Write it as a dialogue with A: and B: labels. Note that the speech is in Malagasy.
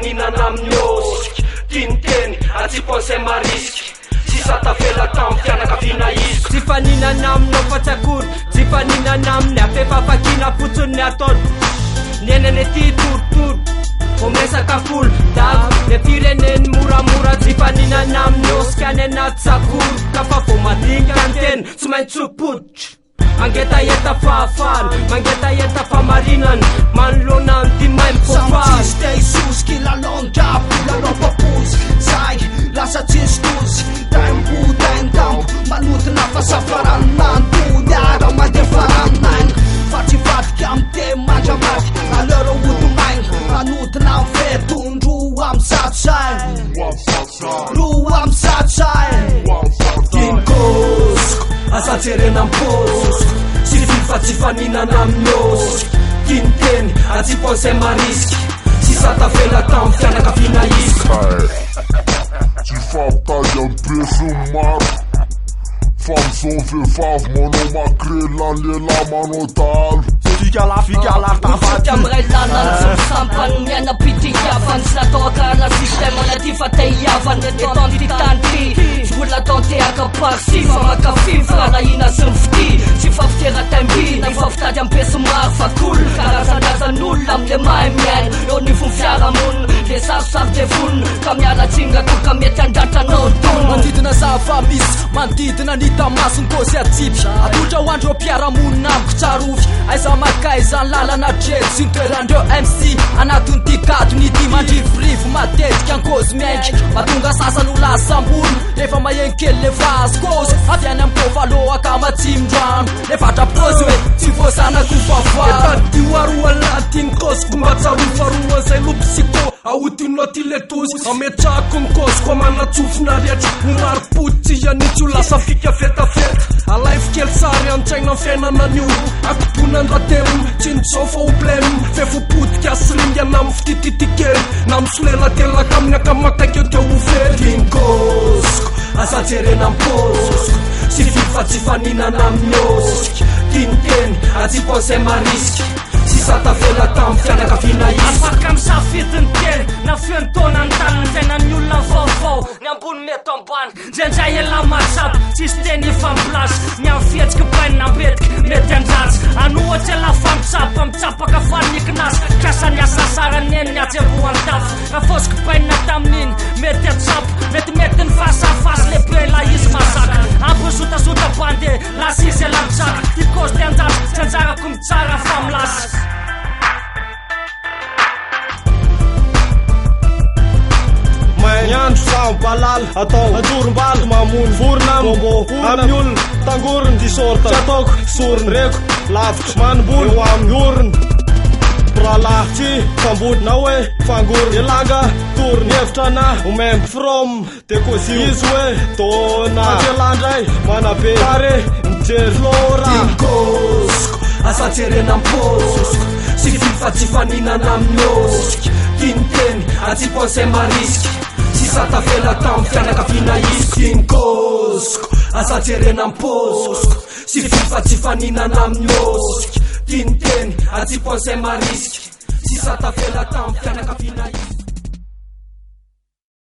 A: faninana amin'ny osika tiniteny atsipo ansay mariska sisa tafela tamin'ny fianakaviana izy tsy faninana aminao fa tsy akory tsy faninana amin'ny afefafakina fotsiny ataony nenany ty torotoro omesakakolo dago le fireneny moramora tsy faninana amin'ny osika any anaty sakory kafa vo madinga anteny tsy maintsy tsopoditra mangetaheta fahafana mangetaheta famarinana manoloana ty mahay mifofana
B: tsy te isozy kilalon-drapo lalom-papozy zay lasa tsisy tozy taimbo manotina fa safaranonantody ara mandefarannaina fa tsy vadika amy te mandramaty alero otomaina manotina amy fetondro amy satsainy ro amy satsainy
A: tinkosiko asatserena mpoziko sy fifa tsy faninana amin'ny osika tiniteny atsipo ansay mariska sisa tafela tamin'ny fianakaviana izy
C: tsy fampitady amy beso maro fa mizao vehivavy manao makrelany lehilahy manao dalo
D: Utsy amray lanany sy misampany miaina pitiavany sy natao akarana systemana ty fa te hiavany eton ty tany ty sy mbola tanteaka parsi fa makafy faranahina sy mifity sy fafitera-taimby na ifafitady ampeso maro fa cool karazanazan'olona amle mahay miaina eo nivony fiaramonina le sarosary devonina ka mialatsinga toka mety andratranao tono
E: manodidina zava misy manodidina ny tamasiny kosy atsipy atoltra hoandreo mpiaramonina amiko tsarofy aiza makaiza lalana dreto sy nitoerandreo MC anatin'ny ty gadony ty mandrivorivo matetika ankozy miainky mahatonga sasany ho lasambolo rehefa mahegny kely le vasikôzy avy any amy kovaloaka matsimndrano le vatrapozy hoe tsy voazanako vavay
A: etadioaroa latiny kosiko mba tsarofaroa zay lopsiko aotinao ty letozy ametrako ny kosiko manatsofina rehetra homaropotsy ianitsy ho lasa fika fetafeta alaifokely sary antsaigna fiainana anio akoponandratelo tsy nitsao fa oblème fefopodika siringana amy fitititikely na misolelatellaka amin'ny akamakakeo teo hovely tinkosiko asatserena mpoziko sy fifa tsy faninana amin'ny osika tiniteny atsipo ansay mariska sisa tafela tamin'ny fianakaviana izy afaka misafidiny teny na fiantaona ny tanana tena ny olona vaovao ny ambony mety ambany ndraindray ela matsapy tsisy teny ifampilasy ny amy fihetsiky bainina mbetika mety andratsy anohatry ela famitsapa mitsapaka fanikinazy kasany asa sara neny ny atsevoan-tafy raha fosiko bainina tamin'iny mety atsapa mety ny fasafasy lehibe la izy masaka ampisotasota bande lasisy ela mitsaka ty kosy ty anjatsy tsy anjarako mitsara fa milasy
F: Nyandro sao balala atao ajorom-balo mamony vorona bombo amin'ny olona tangorony disorta tsy ataoko sorony reko lavitra manomboly eo amin'ny orona bralahy tsy fambody na hoe fangorony elanga torony hevitra na omemby from de kozy izy hoe dona atelandray manabe tare mijery flora
A: tinkosiko asatserena mpoziko sy fifa tsy faninana amin'ny osika tiniteny atsipo ansay mariska sisa tafela tamin'ny fianakaviana izy tinkosiko asatserena mpoziko sy fifa tsy faninana amin'ny osika tiniteny atsipo ansay mariska sisa tafela tamin'ny fianakaviana izy